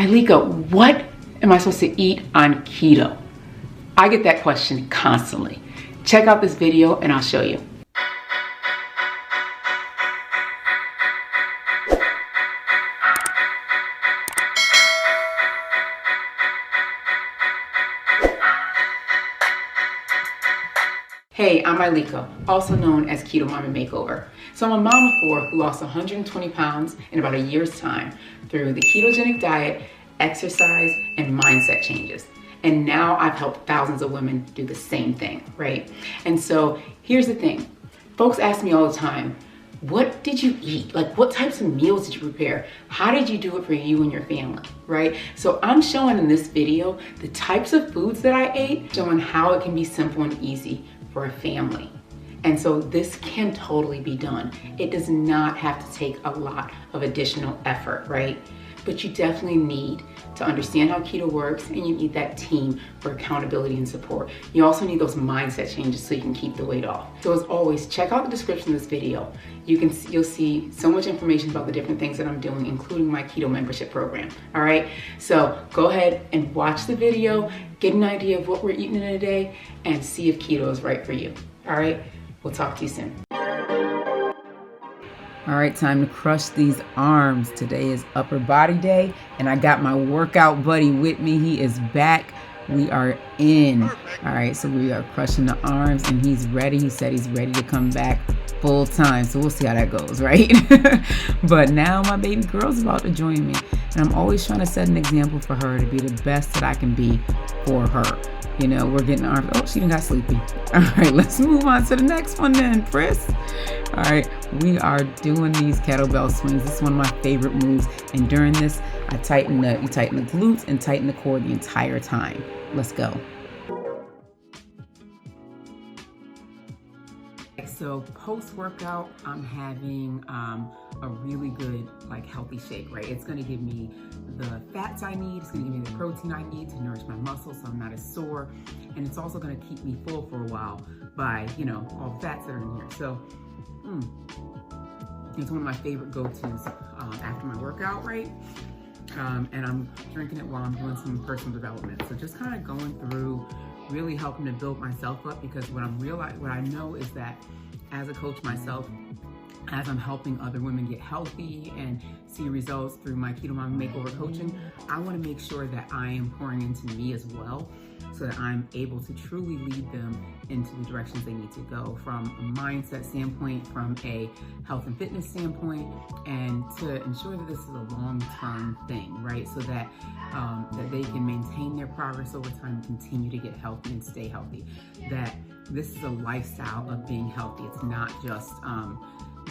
Ileka, what am I supposed to eat on keto? I get that question constantly. Check out this video and I'll show you. Hey, I'm Ileka, also known as Keto Mama Makeover. So I'm a mom of 4 who lost 120 pounds in about a year's time through the ketogenic diet, exercise, and mindset changes. And now I've helped thousands of women do the same thing, right? And so here's the thing. Folks ask me all the time, what did you eat? Like, what types of meals did you prepare? How did you do it for you and your family, right? So I'm showing in this video the types of foods that I ate, showing how it can be simple and easy for a family. And so this can totally be done. It does not have to take a lot of additional effort, right? But you definitely need to understand how keto works, and you need that team for accountability and support. You also need those mindset changes so you can keep the weight off. So as always, check out the description of this video. You'll see so much information about the different things that I'm doing, including my keto membership program. All right, so go ahead and watch the video, get an idea of what we're eating in a day, and see if keto is right for you. All right, we'll talk to you soon. All right, time to crush these arms. Today is upper body day, and I got my workout buddy with me. He is back. We are in. All right, so we are crushing the arms, and he's ready. He said he's ready to come back full time, so we'll see how that goes, right? But now my baby girl's about to join me, and I'm always trying to set an example for her to be the best that I can be for her. You know, we're getting arms. Oh, she done got sleepy. All right, let's move on to the next one then, Chris. All right, we are doing these kettlebell swings. This is one of my favorite moves. And during this, you tighten the glutes and tighten the core the entire time. Let's go. So post-workout, I'm having a really good, healthy shake, right? It's gonna give me the fats I need. It's gonna give me the protein I need to nourish my muscles so I'm not as sore. And it's also gonna keep me full for a while by, all the fats that are in here. So it's one of my favorite go-tos after my workout, right? And I'm drinking it while I'm doing some personal development. So just kind of going through, really helping to build myself up, because what I know is that as a coach myself, as I'm helping other women get healthy and see results through my Keto Mama Makeover coaching, I want to make sure that I am pouring into me as well, so that I'm able to truly lead them into the directions they need to go, from a mindset standpoint, from a health and fitness standpoint, and to ensure that this is a long-term thing, right? So that that they can maintain their progress over time and continue to get healthy and stay healthy. That this is a lifestyle of being healthy. It's not just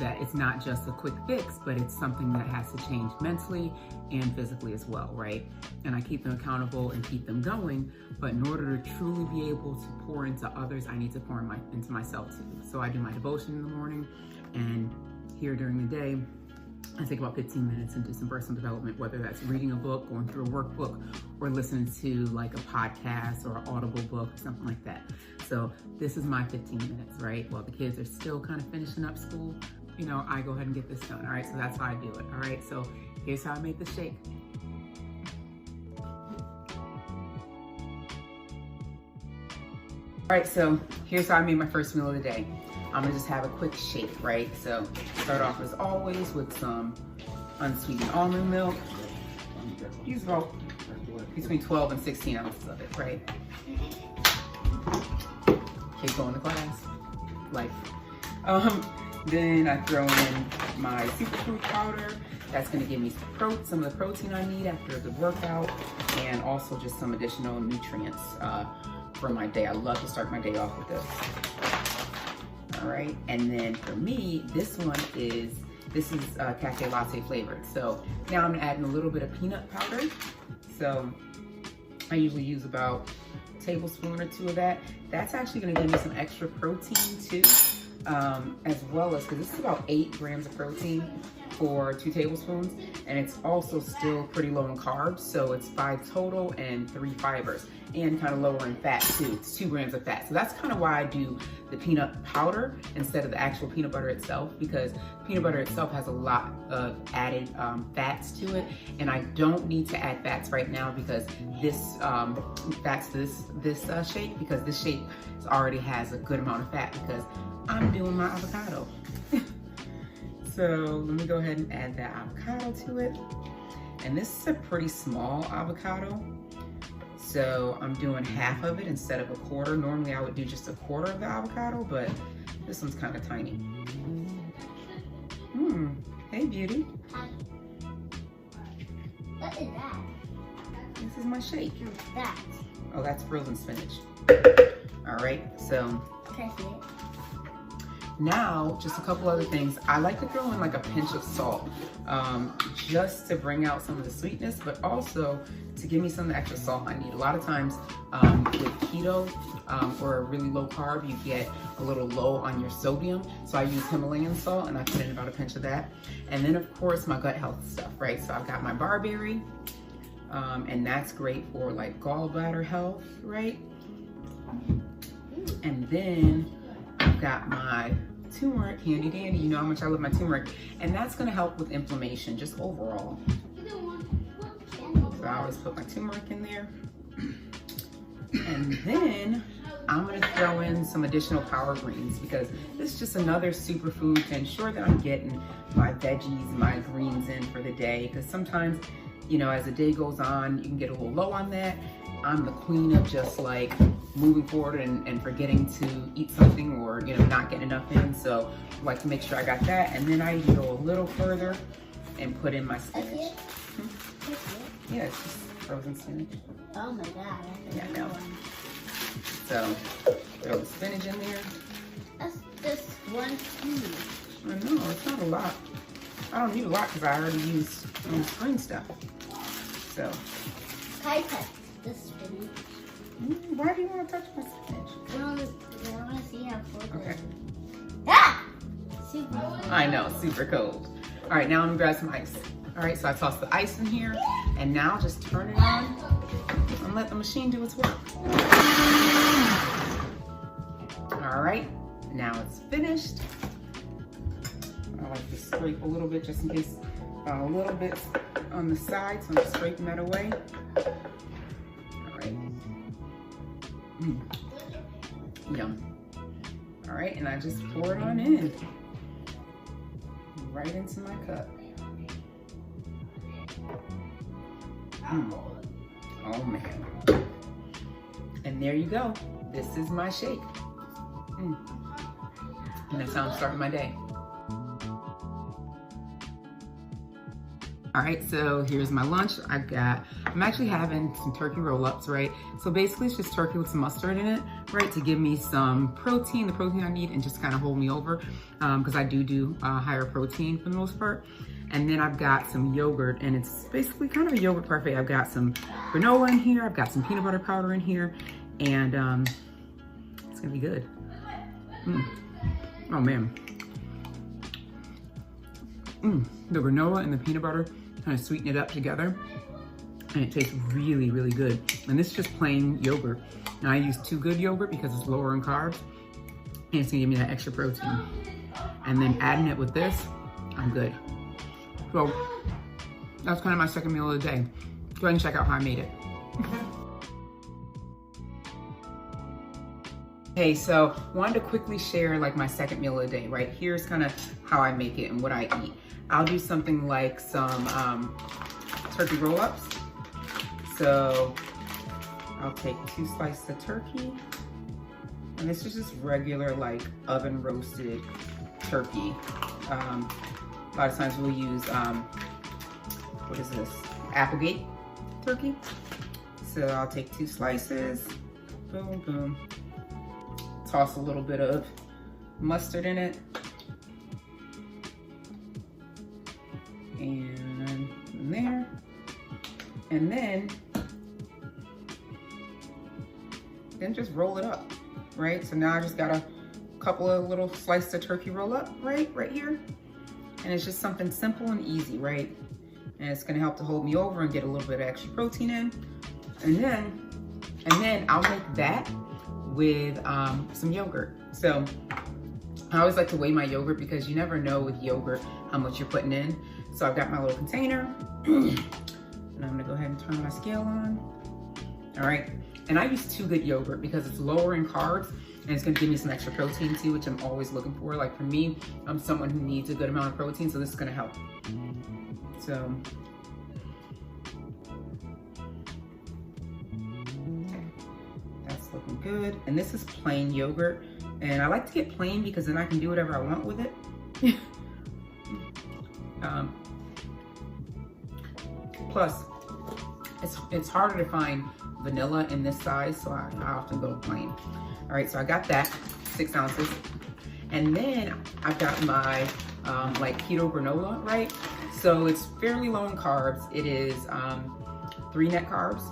it's not just a quick fix, but it's something that has to change mentally and physically as well, right? And I keep them accountable and keep them going, but in order to truly be able to pour into others, I need to pour into myself too. So I do my devotion in the morning, and here during the day, I take about 15 minutes and do some personal development, whether that's reading a book, going through a workbook, or listening to a podcast or an Audible book or something like that. So this is my 15 minutes, right? While the kids are still kind of finishing up school, I go ahead and get this done, all right? So that's how I do it, all right? So here's how I make the shake. All right, so here's how I made my first meal of the day. I'm gonna just have a quick shake, right? So start off as always with some unsweetened almond milk. Use about between 12 and 16 ounces of it, right? Keep going to class, life. Then I throw in my superfood powder. That's gonna give me some of the protein I need after the workout, and also just some additional nutrients for my day. I love to start my day off with this. All right, and then for me, this is cafe latte flavored. So now I'm gonna add in a little bit of peanut powder. So I usually use about a tablespoon or 2 of that. That's actually gonna give me some extra protein too, as well as, because this is about 8 grams of protein. for 2 tablespoons, and it's also still pretty low in carbs, so it's 5 total and 3 fibers, and kind of lower in fat too. It's 2 grams of fat. So that's kind of why I do the peanut powder instead of the actual peanut butter itself, because peanut butter itself has a lot of added fats to it, and I don't need to add fats right now because this shake, because this shake already has a good amount of fat because I'm doing my avocado. So let me go ahead and add that avocado to it. And this is a pretty small avocado, so I'm doing half of it instead of a quarter. Normally I would do just a quarter of the avocado, but this one's kind of tiny. Hey, beauty. What is that? This is my shake. What's that? Oh, that's frozen spinach. All right, so. Can I see it? Now, just a couple other things. I like to throw in like a pinch of salt, just to bring out some of the sweetness, but also to give me some of the extra salt I need. A lot of times with keto or a really low carb, you get a little low on your sodium. So I use Himalayan salt, and I put in about a pinch of that. And then of course my gut health stuff, right? So I've got my barberry, and that's great for like gallbladder health, right? And then I've got my turmeric, handy dandy. You know how much I love my turmeric, and that's going to help with inflammation just overall. So I always put my turmeric in there. And then I'm going to throw in some additional power greens because this is just another superfood to ensure that I'm getting my veggies, my greens in for the day, because sometimes, you know, as the day goes on, you can get a little low on that. I'm the queen of just like moving forward and forgetting to eat something, or, you know, not getting enough in. So I like to make sure I got that. And then I even go a little further and put in my spinach. Yeah, it's just frozen spinach. Oh my God. Yeah, I know. So throw the spinach in there. That's just 1 teaspoon. I know, it's not a lot. I don't need a lot because I already used green stuff. So. Can I touch the spinach? Why do you want to touch my spinach? I want to see how cold Okay. it is. Ah! Super cold. I know, super cold. All right, now I'm gonna grab some ice. All right, so I tossed the ice in here, and now just turn it on and let the machine do its work. All right, now it's finished. I like to scrape a little bit just in case a little bit on the side, so I'm just scraping that away. All right. Yum. All right, and I just pour it on in, right into my cup. Oh man. And there you go. This is my shake. And that's how I'm starting my day. All right, so here's my lunch. I'm actually having some turkey roll-ups, right? So basically it's just turkey with some mustard in it, right? To give me some protein, the protein I need, and just kind of hold me over, because I do higher protein for the most part. And then I've got some yogurt, and it's basically kind of a yogurt parfait. I've got some granola in here, I've got some peanut butter powder in here, and it's gonna be good. Oh man. The granola and the peanut butter kind of sweeten it up together, and it tastes really, really good. And this is just plain yogurt. Now I use 2 Good yogurt because it's lower in carbs, and it's gonna give me that extra protein. And then adding it with this, I'm good. So that's kind of my second meal of the day. Go ahead and check out how I made it. Okay, so wanted to quickly share like my second meal of the day, right? Here's kind of how I make it and what I eat. I'll do something like some turkey roll-ups. So I'll take 2 slices of turkey, and this is just regular like oven roasted turkey. A lot of times we'll use, what is this? Applegate turkey. So I'll take 2 slices, boom, boom. Toss a little bit of mustard in it. And in there. And then just roll it up, right? So now I just got a couple of little slices of turkey roll up, right here. And it's just something simple and easy, right? And it's gonna help to hold me over and get a little bit of extra protein in. And then I'll make that with some yogurt. So I always like to weigh my yogurt because you never know with yogurt how much you're putting in. So I've got my little container and I'm gonna go ahead and turn my scale on. All right, and I use Too Good yogurt because it's lower in carbs and it's gonna give me some extra protein too, which I'm always looking for. Like for me, I'm someone who needs a good amount of protein, so this is gonna help. So, okay, that's looking good. And this is plain yogurt. And I like to get plain because then I can do whatever I want with it. Plus, it's harder to find vanilla in this size, so I often go plain. All right, so I got that, 6 ounces. And then I've got my like keto granola, right? So it's fairly low in carbs. It is 3 net carbs,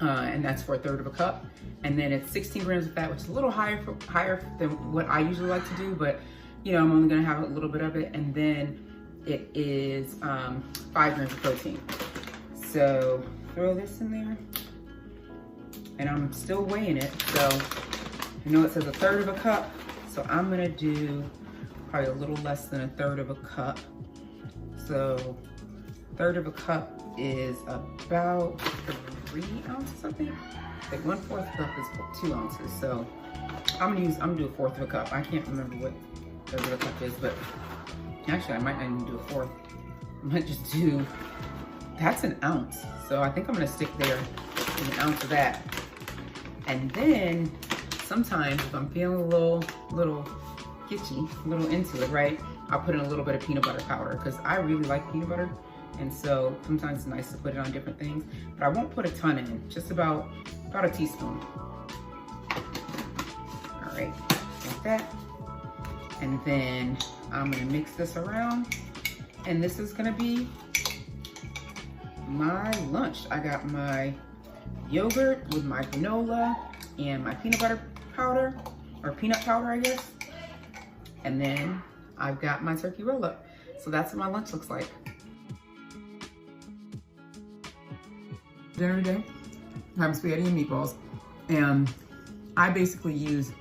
and that's for 1/3 of a cup. And then it's 16 grams of fat, which is a little higher than what I usually like to do, but you know, I'm only gonna have a little bit of it. And then it is 5 grams of protein. So throw this in there. And I'm still weighing it. So I know it says 1/3 of a cup. So I'm gonna do probably a little less than 1/3 of a cup. So 1/3 of a cup is about 3 ounces, I think. Like 1/4 cup is 2 ounces. So I'm gonna do 1/4 of a cup. I can't remember what 1/3 of a cup is, but actually I might not even do 1/4. I might just do, that's 1 ounce. So I think I'm gonna stick there with 1 ounce of that. And then sometimes if I'm feeling a little itchy, a little into it, right? I'll put in a little bit of peanut butter powder because I really like peanut butter. And so sometimes it's nice to put it on different things, but I won't put a ton in, just about a teaspoon. All right, like that. And then I'm gonna mix this around. And this is gonna be my lunch. I got my yogurt with my granola and my peanut butter powder, or peanut powder, I guess. And then I've got my turkey roll up. So that's what my lunch looks like. Dinner today, I'm having spaghetti and meatballs. And I basically use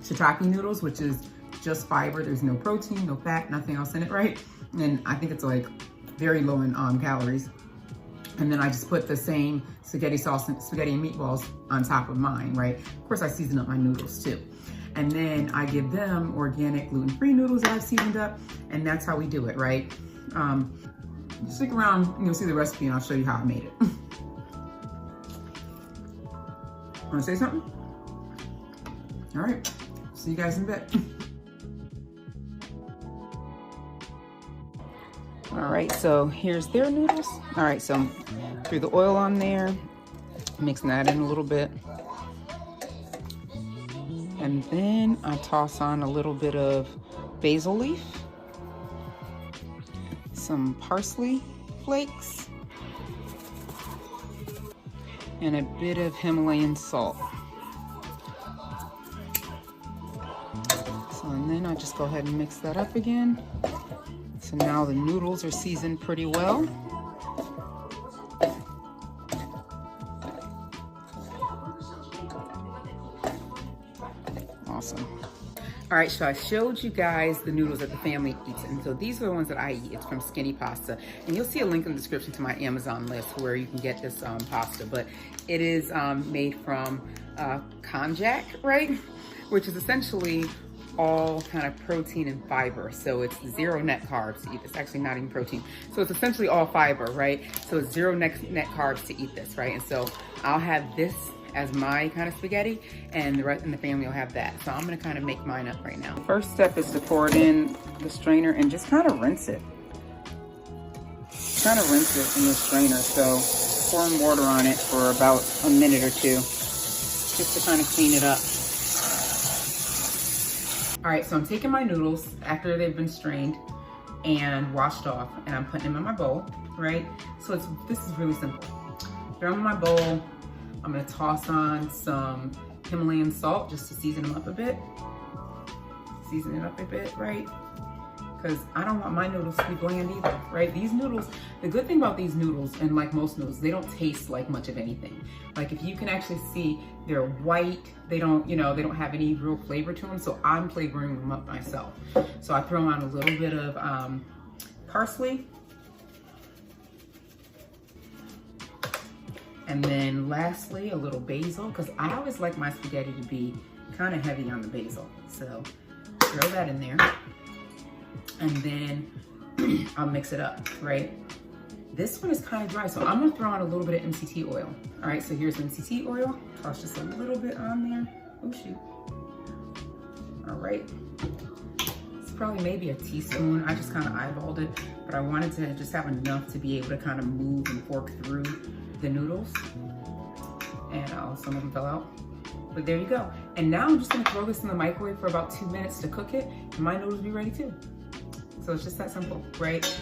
shiitake noodles, which is just fiber. There's no protein, no fat, nothing else in it, right? And I think it's like very low in calories. And then I just put the same spaghetti sauce and spaghetti and meatballs on top of mine, right? Of course, I season up my noodles too. And then I give them organic gluten-free noodles that I've seasoned up. And that's how we do it, right? Stick around and you'll see the recipe and I'll show you how I made it. Wanna say something? All right, see you guys in a bit. All right, so here's their noodles. All right, so threw the oil on there, mixing that in a little bit. And then I toss on a little bit of basil leaf, some parsley flakes, and a bit of Himalayan salt. So, and then I just go ahead and mix that up again. So now the noodles are seasoned pretty well. Awesome. All right, so I showed you guys the noodles that the family eats, and so these are the ones that I eat. It's from Skinny Pasta, and you'll see a link in the description to my Amazon list where you can get this pasta, but it is made from konjac, right? Which is essentially all kind of protein and fiber. So it's 0 net carbs to eat this. Actually, not even protein. So it's essentially all fiber, right? So it's 0 net carbs to eat this, right? And so I'll have this as my kind of spaghetti, and the rest in the family will have that. So I'm gonna kind of make mine up right now. First step is to pour it in the strainer and just kind of rinse it. Kind of rinse it in the strainer. So pouring water on it for about a minute or two, just to kind of clean it up. All right, so I'm taking my noodles after they've been strained and washed off, and I'm putting them in my bowl, right? So this is really simple. Throw them in my bowl. I'm gonna toss on some Himalayan salt just to season them up a bit. Season it up a bit, right? because I don't want my noodles to be bland either, right? These noodles, the good thing about these noodles, and like most noodles, they don't taste like much of anything. Like if you can actually see, they're white, they don't, you know, they don't have any real flavor to them, so I'm flavoring them up myself. So I throw on a little bit of parsley. And then lastly, a little basil, because I always like my spaghetti to be kind of heavy on the basil. So throw that in there. And then I'll mix it up, right? This one is kind of dry, so I'm gonna throw on a little bit of MCT oil. All right, so here's MCT oil. Toss just a little bit on there. Oh shoot. All right. It's probably maybe a teaspoon. I just kind of eyeballed it, but I wanted to just have enough to be able to kind of move and fork through the noodles. And some of them fell out. But there you go. And now I'm just gonna throw this in the microwave for about 2 minutes to cook it, and my noodles will be ready too. So it's just that simple, right?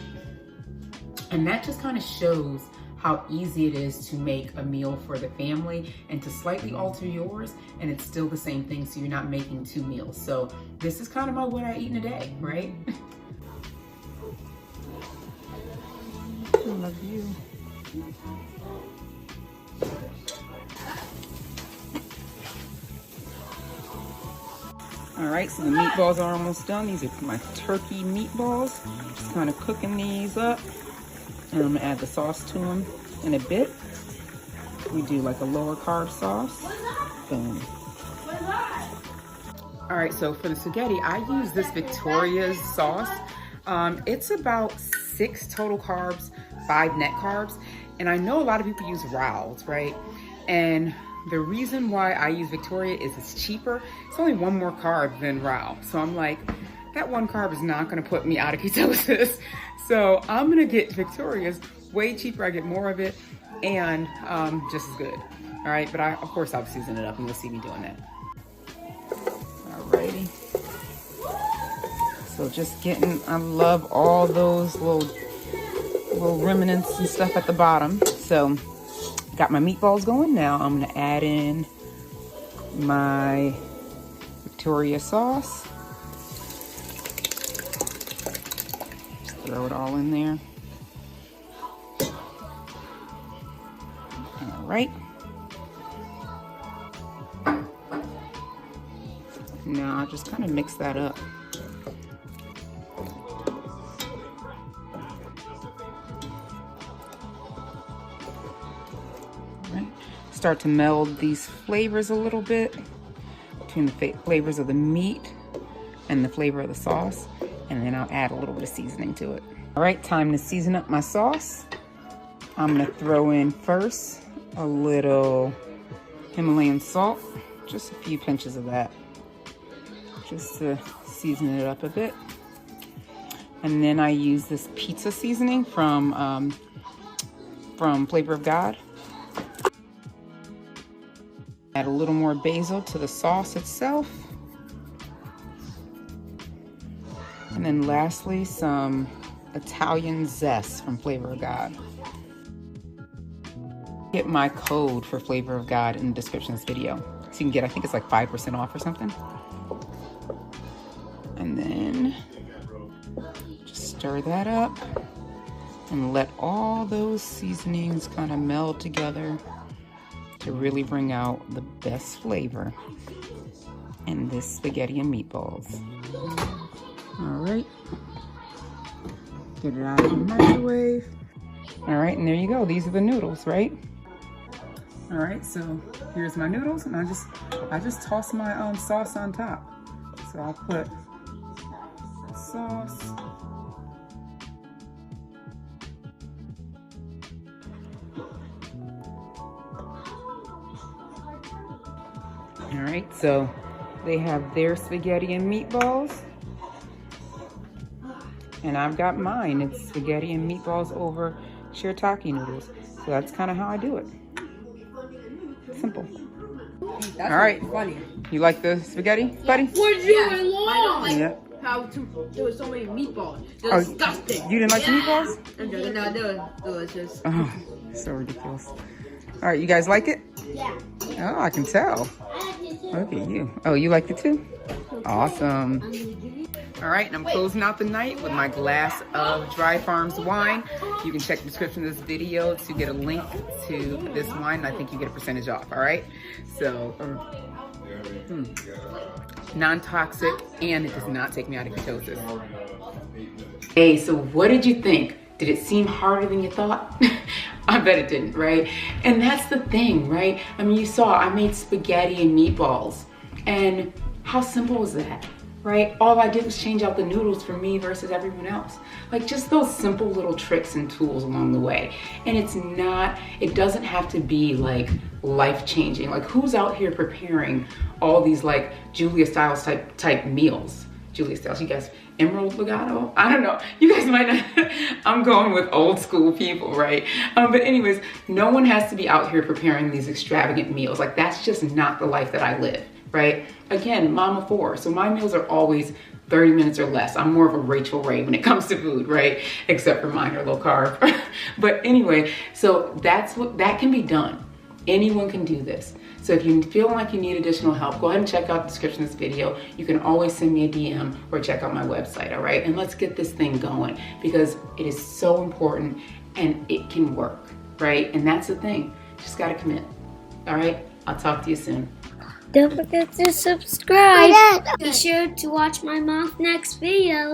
And that just kind of shows how easy it is to make a meal for the family and to slightly alter yours, and it's still the same thing, so you're not making 2 meals. So this is kind of what I eat in a day, right? I love you. All right, so the meatballs are almost done. These are my turkey meatballs. Just kind of cooking these up. And I'm gonna add the sauce to them in a bit. We do like a lower carb sauce. Boom. All right, so for the spaghetti, I use this Victoria's sauce. It's about 6 total carbs, 5 net carbs. And I know a lot of people use Rao's, right? And the reason why I use Victoria is it's cheaper. It's only 1 more carb than Rao's. So I'm like, that 1 carb is not gonna put me out of ketosis. So I'm gonna get Victoria's, way cheaper, I get more of it, and just as good. All right, but of course I'll season it up and you'll see me doing that. Alrighty. So just getting, I love all those little remnants and stuff at the bottom. So got my meatballs going. Now I'm gonna add in my Victoria sauce. Just throw it all in there. All right. Now I'll just kind of mix that up. Start to meld these flavors a little bit between the flavors of the meat and the flavor of the sauce, and then I'll add a little bit of seasoning to it. All right, time to season up my sauce. I'm gonna throw in first a little Himalayan salt, just a few pinches of that, just to season it up a bit. And then I use this pizza seasoning from Flavor of God. Add a little more basil to the sauce itself. And then lastly, some Italian zest from Flavor of God. Get my code for Flavor of God in the description of this video. So you can get, I think it's like 5% off or something. And then just stir that up and let all those seasonings kind of meld together to really bring out the best flavor in this spaghetti and meatballs. All right, get it out of the microwave. All right, and there you go. These are the noodles, right? All right, so here's my noodles, and I just toss my sauce on top. So I'll put sauce. All right, so they have their spaghetti and meatballs, and I've got mine. It's spaghetti and meatballs over shirataki noodles. So that's kind of how I do it. Simple. That's all right, funny. You like the spaghetti, buddy? Would you? I don't like yeah. how there was so many meatballs. They're disgusting. You didn't like the meatballs? No, they're delicious. Oh, so ridiculous. All right, you guys like it? Yeah. Oh, I can tell. Look at you. Oh, you liked it too? Awesome. All right, and I'm closing out the night with my glass of Dry Farms wine. You can check the description of this video to get a link to this wine. I think you get a percentage off, all right? So, non-toxic, and it does not take me out of ketosis. Hey, so what did you think? Did it seem harder than you thought? I bet it didn't, right? And that's the thing, right? I mean, you saw I made spaghetti and meatballs. And how simple was that, right? All I did was change out the noodles for me versus everyone else. Like just those simple little tricks and tools along the way. And it doesn't have to be like life-changing. Like who's out here preparing all these like Julia Stiles type meals? Julia Stiles, you guys, Emerald Legato? I don't know. You guys might not. I'm going with old school people, right? But anyways, no one has to be out here preparing these extravagant meals. Like that's just not the life that I live, right? Again, mom of 4. So my meals are always 30 minutes or less. I'm more of a Rachel Ray when it comes to food, right? Except for mine are low carb. But anyway, so that can be done. Anyone can do this. So if you feel like you need additional help, go ahead and check out the description of this video. You can always send me a DM or check out my website, all right? And let's get this thing going because it is so important and it can work, right? And that's the thing, just gotta commit, all right? I'll talk to you soon. Don't forget to subscribe. Be sure to watch my mom's next video.